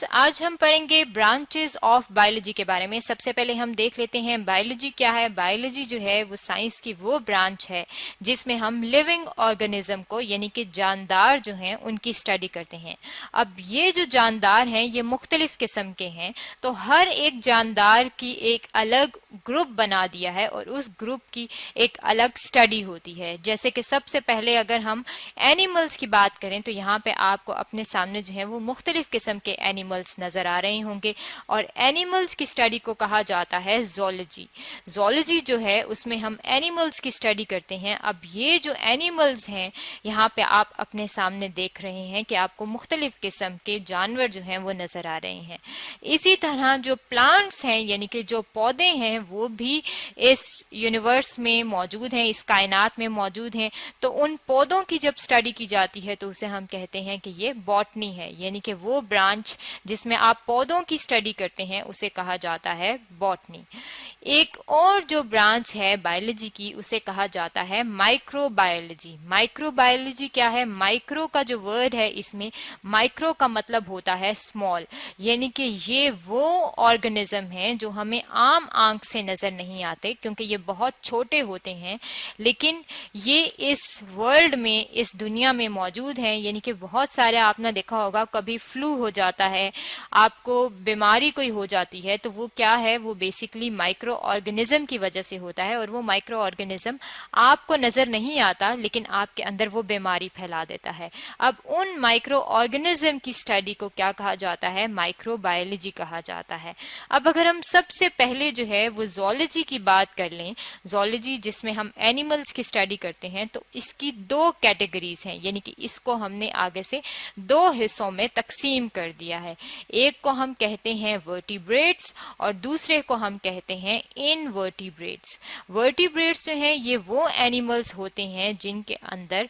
Students, آج ہم پڑھیں گے برانچز آف بایولوجی کے بارے میں۔ سب سے پہلے ہم دیکھ لیتے ہیں بایولوجی کیا ہے۔ بایولوجی جو ہے وہ سائنس کی وہ برانچ ہے جس میں ہم لیونگ آرگنزم کو یعنی کہ جاندار جو ہیں ان کی اسٹڈی کرتے ہیں۔ اب یہ جو جاندار ہیں یہ مختلف قسم کے ہیں، تو ہر ایک جاندار کی ایک الگ گروپ بنا دیا ہے اور اس گروپ کی ایک الگ اسٹڈی ہوتی ہے۔ جیسے کہ سب سے پہلے اگر ہم اینیملز کی بات کریں تو یہاں پہ آپ کو اپنے سامنے جو ہے وہ مختلف قسم کے اینیملز نظر آ رہے ہوں گے، اور اینیملز کی اسٹڈی کو کہا جاتا ہے زولوجی۔ زولوجی جو ہے اس میں ہم اینیملز کی اسٹڈی کرتے ہیں۔ اب یہ جو اینیملز ہیں یہاں پہ آپ اپنے سامنے دیکھ رہے ہیں کہ آپ کو مختلف قسم کے جانور جو ہیں وہ نظر آ رہے ہیں۔ اسی طرح جو پلانٹس ہیں یعنی کہ جو پودے ہیں وہ بھی اس یونیورس میں موجود ہیں، اس کائنات میں موجود ہیں۔ تو ان پودوں کی جب اسٹڈی کی جاتی ہے تو اسے ہم کہتے ہیں کہ یہ باٹنی ہے، یعنی کہ وہ برانچ جس میں آپ پودوں کی اسٹڈی کرتے ہیں اسے کہا جاتا ہے باٹنی۔ ایک اور جو برانچ ہے بایولوجی کی اسے کہا جاتا ہے مائکرو بایولوجی۔ مائکرو بایولوجی کیا ہے؟ مائکرو کا جو ورڈ ہے اس میں مائکرو کا مطلب ہوتا ہے اسمال، یعنی کہ یہ وہ آرگنزم ہیں جو ہمیں عام آنکھ سے نظر نہیں آتے کیونکہ یہ بہت چھوٹے ہوتے ہیں، لیکن یہ اس ورلڈ میں اس دنیا میں موجود ہیں۔ یعنی کہ بہت سارے آپ نے دیکھا ہوگا کبھی فلو ہو جاتا ہے، آپ کو بیماری کوئی ہو جاتی ہے تو وہ کیا ہے؟ وہ بیسیکلی مائکرو آرگنزم کی وجہ سے ہوتا ہے، اور وہ مائکرو آرگنزم آپ کو نظر نہیں آتا لیکن آپ کے اندر وہ بیماری پھیلا دیتا ہے۔ اب ان مائکرو آرگنزم کی اسٹڈی کو کیا کہا جاتا ہے؟ مائکرو بایولوجی کہا جاتا ہے۔ اب اگر ہم سب سے پہلے جو ہے وہ زولوجی کی بات کر لیں، زولوجی جس میں ہم اینیملز کی اسٹڈی کرتے ہیں، تو اس کی دو کیٹیگریز ہیں، یعنی کہ اس کو ہم نے آگے سے دو حصوں میں تقسیم کر دیا ہے۔ ایک کو ہم کہتے ہیں ورٹیبریٹس اور دوسرے کو ہم کہتے ہیں انورٹیبریٹس۔ ورٹیبریٹس جو ہیں یہ وہ اینیملز ہوتے ہیں جن کے اندر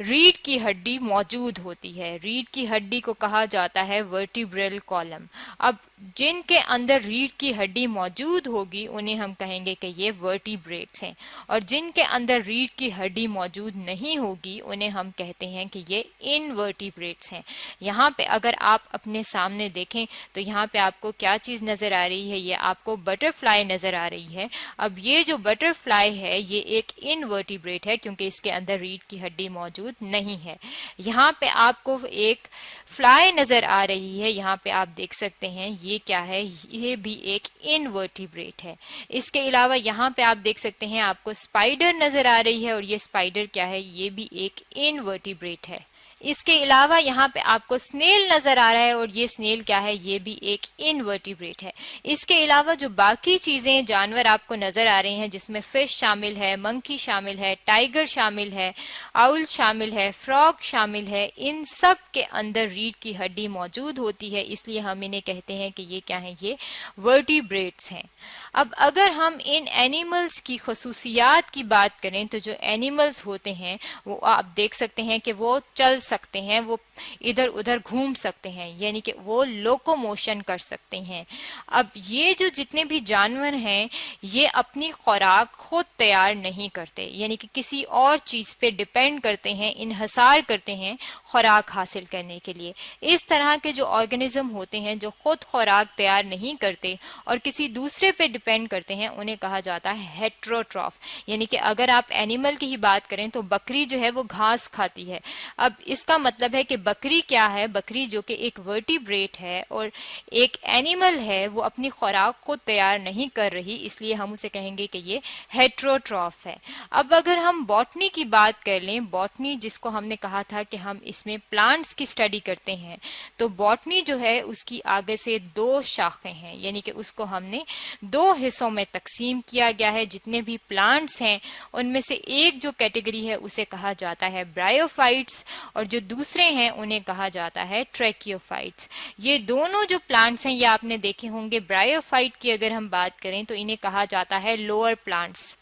ریڑھ کی ہڈی موجود ہوتی ہے۔ ریڑھ کی ہڈی کو کہا جاتا ہے ورٹیبرل کالم۔ اب جن کے اندر ریڑھ کی ہڈی موجود ہوگی انہیں ہم کہیں گے کہ یہ ورٹیبریٹس ہیں، اور جن کے اندر ریڑھ کی ہڈی موجود نہیں ہوگی انہیں ہم کہتے ہیں کہ یہ انورٹیبریٹس ہیں۔ یہاں پہ اگر آپ اپنے سامنے دیکھیں تو یہاں پہ آپ کو کیا چیز نظر آ رہی ہے؟ یہ آپ کو بٹر فلائی نظر آ رہی ہے۔ اب یہ جو بٹر فلائی ہے یہ ایک انورٹیبریٹ ہے کیونکہ اس کے اندر ریڑھ کی ہڈی موجود نہیں ہے۔ یہاں پہ آپ کو ایک فلائی نظر آ رہی ہے، یہاں پہ آپ دیکھ سکتے ہیں یہ کیا ہے؟ یہ بھی ایک انورٹیبریٹ ہے۔ اس کے علاوہ یہاں پہ آپ دیکھ سکتے ہیں آپ کو اسپائڈر نظر آ رہی ہے، اور یہ اسپائڈر کیا ہے؟ یہ بھی ایک انورٹیبریٹ ہے۔ اس کے علاوہ یہاں پہ آپ کو سنیل نظر آ رہا ہے، اور یہ سنیل کیا ہے؟ یہ بھی ایک انورٹیبریٹ ہے۔ اس کے علاوہ جو باقی چیزیں جانور آپ کو نظر آ رہے ہیں جس میں فش شامل ہے، منکی شامل ہے، ٹائیگر شامل ہے، آؤل شامل ہے، فراگ شامل ہے، ان سب کے اندر ریڑھ کی ہڈی موجود ہوتی ہے، اس لیے ہم انہیں کہتے ہیں کہ یہ کیا ہیں؟ یہ ورٹیبریٹس ہیں۔ اب اگر ہم ان اینیملز کی خصوصیات کی بات کریں تو جو اینیملز ہوتے ہیں وہ آپ دیکھ سکتے ہیں کہ وہ چل سکتے ہیں، وہ ادھر ادھر گھوم سکتے ہیں، یعنی کہ وہ لوکو موشن کر سکتے ہیں۔ اب یہ جو جتنے بھی جانور ہیں یہ اپنی خوراک خود تیار نہیں کرتے، یعنی کہ کسی اور چیز پہ ڈپینڈ کرتے ہیں، انحصار کرتے ہیں خوراک حاصل کرنے کے لیے۔ اس طرح کے جو آرگنزم ہوتے ہیں جو خود خوراک تیار نہیں کرتے اور کسی دوسرے پہ ڈپینڈ کرتے ہیں انہیں کہا جاتا ہے ہیٹروٹراف۔ یعنی کہ اگر آپ اینیمل کی ہی بات کریں تو بکری جو ہے وہ گھاس کھاتی ہے۔ اب اس کا مطلب ہے کہ بکری کیا ہے؟ بکری جو کہ ایک ورٹیبریٹ ہے اور ایک اینیمل ہے، وہ اپنی خوراک خود تیار نہیں کر رہی، اس لیے ہم اسے کہیں گے کہ یہ ہیٹروٹراف ہے۔ اب اگر ہم باٹنی کی بات کر لیں، باٹنی جس کو ہم نے کہا تھا کہ ہم اس میں پلانٹس کی اسٹڈی کرتے ہیں، تو باٹنی جو ہے اس کی آگے سے دو شاخیں ہیں، یعنی کہ اس کو ہم نے دو حصوں میں تقسیم کیا گیا ہے۔ جتنے بھی پلانٹس ہیں ان میں سے ایک جو کیٹیگری ہے اسے کہا جاتا ہے برائیوفائٹس، اور جو دوسرے ہیں انہیں کہا جاتا ہے ٹریکیوفائٹس۔ یہ دونوں جو پلانٹس ہیں یہ آپ نے دیکھے ہوں گے۔ برائیوفائٹ کی اگر ہم بات کریں تو انہیں کہا جاتا ہے لوور پلانٹس۔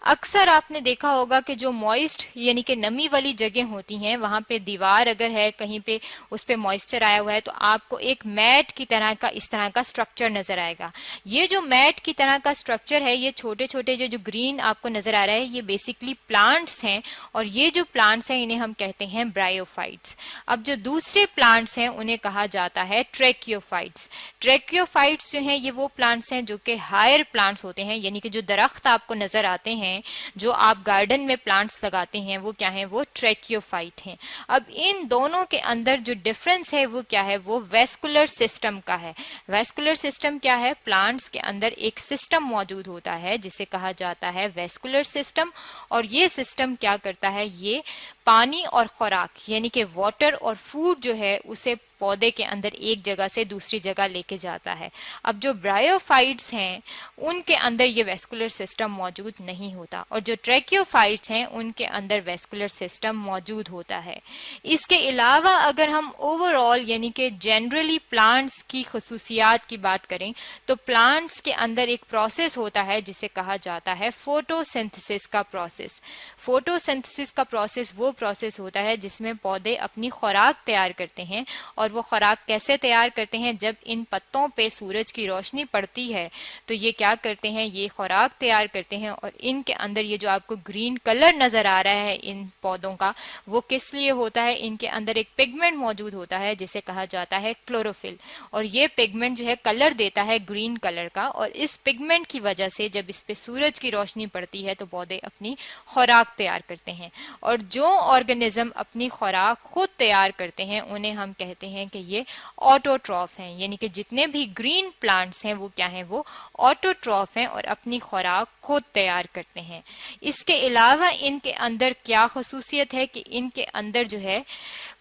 اکثر آپ نے دیکھا ہوگا کہ جو موئسٹ یعنی کہ نمی والی جگہ ہوتی ہیں وہاں پہ دیوار اگر ہے کہیں پہ اس پہ موئسچر آیا ہوا ہے تو آپ کو ایک میٹ کی طرح کا اس طرح کا سٹرکچر نظر آئے گا. یہ جو میٹ کی طرح کا سٹرکچر ہے یہ چھوٹے چھوٹے جو گرین آپ کو نظر آ رہا ہے یہ بیسکلی پلانٹس ہیں اور یہ جو پلانٹس ہیں انہیں ہم کہتے ہیں برائیوفائٹس. اب جو دوسرے پلانٹس ہیں انہیں کہا جاتا ہے ٹریکیوفائٹس. ٹریکیوفائٹس جو ہیں یہ وہ پلانٹس ہیں جو کہ ہائر پلانٹس ہوتے ہیں یعنی کہ جو درخت آپ کو نظر آتے ہیں جو آپ گارڈن میں پلانٹس لگاتے ہیں وہ کیا ہیں وہ ٹریکیوفائٹ ہیں. اب ان دونوں کے اندر جو ڈفرنس ہے وہ کیا ہے وہ ویسکولر سسٹم کا ہے. ویسکولر سسٹم کیا ہے پلانٹس کے اندر ایک سسٹم موجود ہوتا ہے جسے کہا جاتا ہے ویسکولر سسٹم اور یہ سسٹم کیا کرتا ہے یہ پانی اور خوراک یعنی کہ واٹر اور فوڈ جو ہے اسے پودے کے اندر ایک جگہ سے دوسری جگہ لے کے جاتا ہے. اب جو برائیوفائٹس ہیں ان کے اندر یہ ویسکولر سسٹم موجود نہیں ہوتا اور جو ٹریکیوفائٹس ہیں ان کے اندر ویسکولر سسٹم موجود ہوتا ہے. اس کے علاوہ اگر ہم اوور آل یعنی کہ جنرلی پلانٹس کی خصوصیات کی بات کریں تو پلانٹس کے اندر ایک پروسیس ہوتا ہے جسے کہا جاتا ہے فوٹو سنتھسس کا پروسیس. فوٹو سنتھسس کا پروسیس وہ پروسیس ہوتا ہے جس میں پودے اپنی خوراک تیار کرتے ہیں اور وہ خوراک کیسے تیار کرتے ہیں جب ان پتوں پہ سورج کی روشنی پڑتی ہے تو یہ کیا کرتے ہیں یہ خوراک تیار کرتے ہیں اور ان کے اندر یہ جو آپ کو گرین کلر نظر آ رہا ہے ان پودوں کا وہ کس لیے ہوتا ہے ان کے اندر ایک پگمنٹ موجود ہوتا ہے جسے کہا جاتا ہے کلوروفل اور یہ پگمنٹ جو ہے کلر دیتا ہے گرین کلر کا اور اس پگمنٹ کی وجہ سے جب اس پہ سورج کی روشنی پڑتی ہے تو پودے اپنی خوراک تیار کرتے ہیں. اور جو آرگنزم اپنی خوراک خود تیار کرتے ہیں انہیں ہم کہتے ہیں کہ یہ آٹوٹراف ہیں یعنی کہ جتنے بھی گرین پلانٹس ہیں وہ کیا ہیں وہ آٹوٹراف ہیں اور اپنی خوراک خود تیار کرتے ہیں. اس کے علاوہ ان کے اندر کیا خصوصیت ہے کہ ان کے اندر جو ہے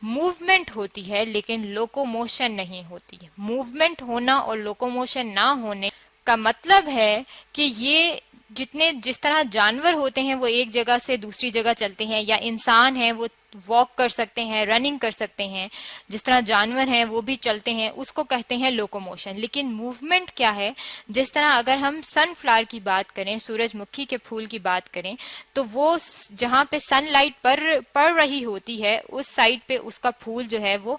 موومنٹ ہوتی ہے لیکن لوکوموشن نہیں ہوتی. موومنٹ ہونا اور لوکوموشن نہ ہونے کا مطلب ہے کہ یہ جس طرح جانور ہوتے ہیں وہ ایک جگہ سے دوسری جگہ چلتے ہیں یا انسان ہیں وہ واک کر سکتے ہیں رننگ کر سکتے ہیں جس طرح جانور ہیں وہ بھی چلتے ہیں اس کو کہتے ہیں لوکوموشن. لیکن موومنٹ کیا ہے جس طرح اگر ہم سن فلاور کی بات کریں سورج مکھی کے پھول کی بات کریں تو وہ جہاں پہ سن لائٹ پڑ رہی ہوتی ہے اس سائڈ پہ اس کا پھول جو ہے وہ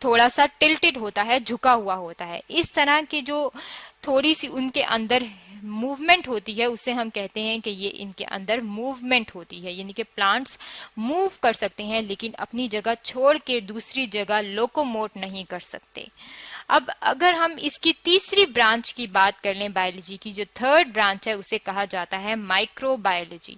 تھوڑا سا ٹلٹڈ ہوتا ہے جھکا ہوا ہوتا ہے. اس طرح کی جو تھوڑی سی ان کے اندر موومنٹ ہوتی ہے اسے ہم کہتے ہیں کہ یہ ان کے اندر موومنٹ ہوتی ہے یعنی کہ پلانٹس موو کر سکتے ہیں لیکن اپنی جگہ چھوڑ کے دوسری جگہ لوکوموٹ نہیں کر سکتے. اب اگر ہم اس کی تیسری برانچ کی بات کر لیں بایولوجی کی جو تھرڈ برانچ ہے اسے کہا جاتا ہے مائکرو بایولوجی.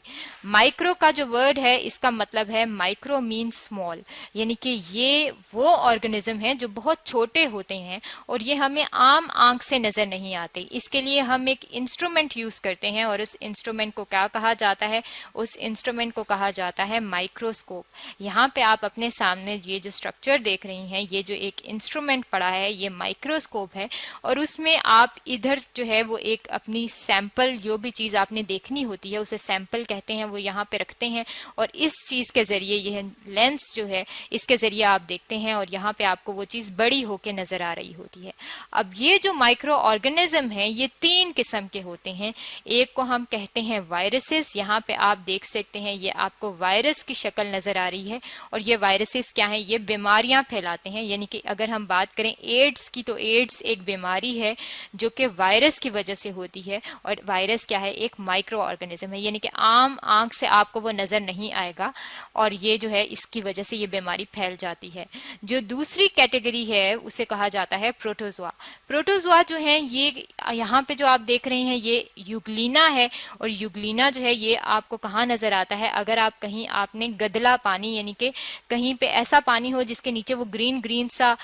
مائکرو کا جو ورڈ ہے اس کا مطلب ہے مائکرو مین اسمال یعنی کہ یہ وہ آرگنزم ہیں جو بہت چھوٹے ہوتے ہیں اور یہ ہمیں عام آنکھ سے نظر نہیں آتے. اس کے لیے ہم ایک انسٹرومنٹ یوز کرتے ہیں اور اس انسٹرومنٹ کو کیا کہا جاتا ہے اس انسٹرومنٹ کو کہا جاتا ہے مائکروسکوپ. یہاں پہ آپ اپنے سامنے یہ جو اسٹرکچر دیکھ رہی ہیں یہ جو ایک انسٹرومنٹ پڑا ہے یہ مائکروسکوپ ہے اور اس میں آپ ادھر جو ہے وہ ایک اپنی سیمپل جو بھی چیز آپ نے دیکھنی ہوتی ہے اسے سیمپل کہتے ہیں وہ یہاں پہ رکھتے ہیں اور اس چیز کے ذریعے یہ لینس جو ہے اس کے ذریعے آپ دیکھتے ہیں اور یہاں پہ آپ کو وہ چیز بڑی ہو کے نظر آ رہی ہوتی ہے. اب یہ جو مائکرو آرگنزم ہیں یہ 3 قسم کے ہوتے ہیں. ایک کو ہم کہتے ہیں وائرسز. یہاں پہ آپ دیکھ سکتے ہیں یہ آپ کو وائرس کی شکل نظر آ رہی ہے اور یہ وائرسز کیا ہیں یہ بیماریاں پھیلاتے ہیں یعنی کہ اگر ہم بات کریں ایڈز کی تو ایڈز ایک بیماری ہے جو کہ وائرس کی وجہ سے ہوتی ہے اور وائرس کیا ہے ایک مائکرو آرگنزم ہے یعنی کہ عام آنکھ سے آپ کو وہ نظر نہیں آئے گا اور یہ جو ہے اس کی وجہ سے یہ بیماری پھیل جاتی ہے. جو دوسری کیٹیگری ہے اسے کہا جاتا ہے پروٹوزوا. پروٹوزوا جو ہیں یہ یہاں پہ جو آپ دیکھ رہے ہیں یہ یوگلینا ہے اور یوگلینا جو ہے یہ آپ کو کہاں نظر آتا ہے اگر آپ کہیں آپ نے گدلا پانی یعنی کہ کہیں پہ ایسا پانی ہو جس کے نیچے وہ گرین سا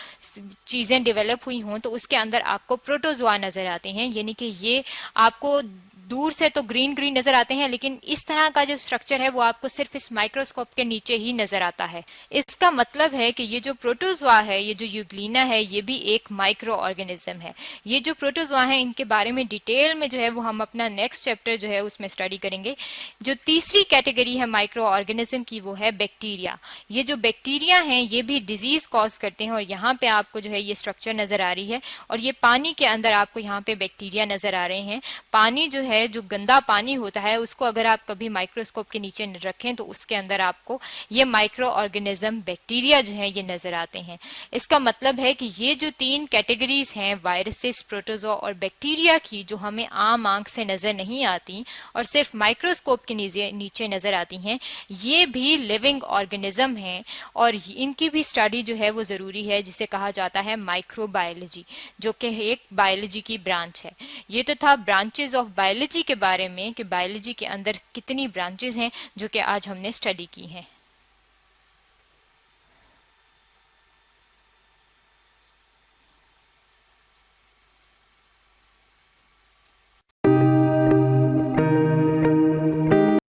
چیزیں ڈیولپ ہوئی ہوں تو اس کے اندر آپ کو پروٹوزوا نظر آتے ہیں یعنی کہ یہ آپ کو دور سے تو گرین نظر آتے ہیں لیکن اس طرح کا جو اسٹرکچر ہے وہ آپ کو صرف اس مائکروسکوپ کے نیچے ہی نظر آتا ہے. اس کا مطلب ہے کہ یہ جو پروٹوزوا ہے یہ جو یوگلینا ہے یہ بھی ایک مائکرو آرگنزم ہے. یہ جو پروٹوزوا ہیں ان کے بارے میں ڈیٹیل میں جو ہے وہ ہم اپنا نیکسٹ چیپٹر جو ہے اس میں اسٹڈی کریں گے. جو تیسری کیٹیگری ہے مائکرو آرگنزم کی وہ ہے بیکٹیریا. یہ جو بیکٹیریا ہیں یہ بھی ڈیزیز کاز کرتے ہیں اور یہاں پہ آپ کو جو ہے یہ اسٹرکچر نظر آ رہی ہے اور یہ پانی کے اندر آپ کو یہاں پہ بیکٹیریا نظر آ رہے ہیں. پانی جو ہے ہے جو گندا پانی ہوتا ہے اس کو اگر آپ کبھی مائکروسکوپ کے نیچے رکھیں تو اس کے اندر آپ کو یہ مائکرو آرگینزم بیکٹیریا جو ہیں یہ نظر آتے ہیں. اس کا مطلب ہے کہ یہ جو 3 کیٹیگریز ہیں وائرسز، پروٹوزوا اور بیکٹیریا کی، جو ہمیں عام آنکھ سے نظر نہیں آتی اور صرف مائکروسکوپ کے نیچے نظر آتی ہیں، یہ بھی لیونگ آرگینزم ہیں اور ان کی بھی اسٹڈی جو ہے وہ ضروری ہے، جسے کہا جاتا ہے مائکرو بایولوجی، جو کہ ایک بایولوجی کی برانچ ہے. یہ تو تھا برانچز آف بایولوجی کے بارے میں کہ بایولوجی کے اندر کتنی برانچز ہیں جو کہ آج ہم نے اسٹڈی کی ہیں.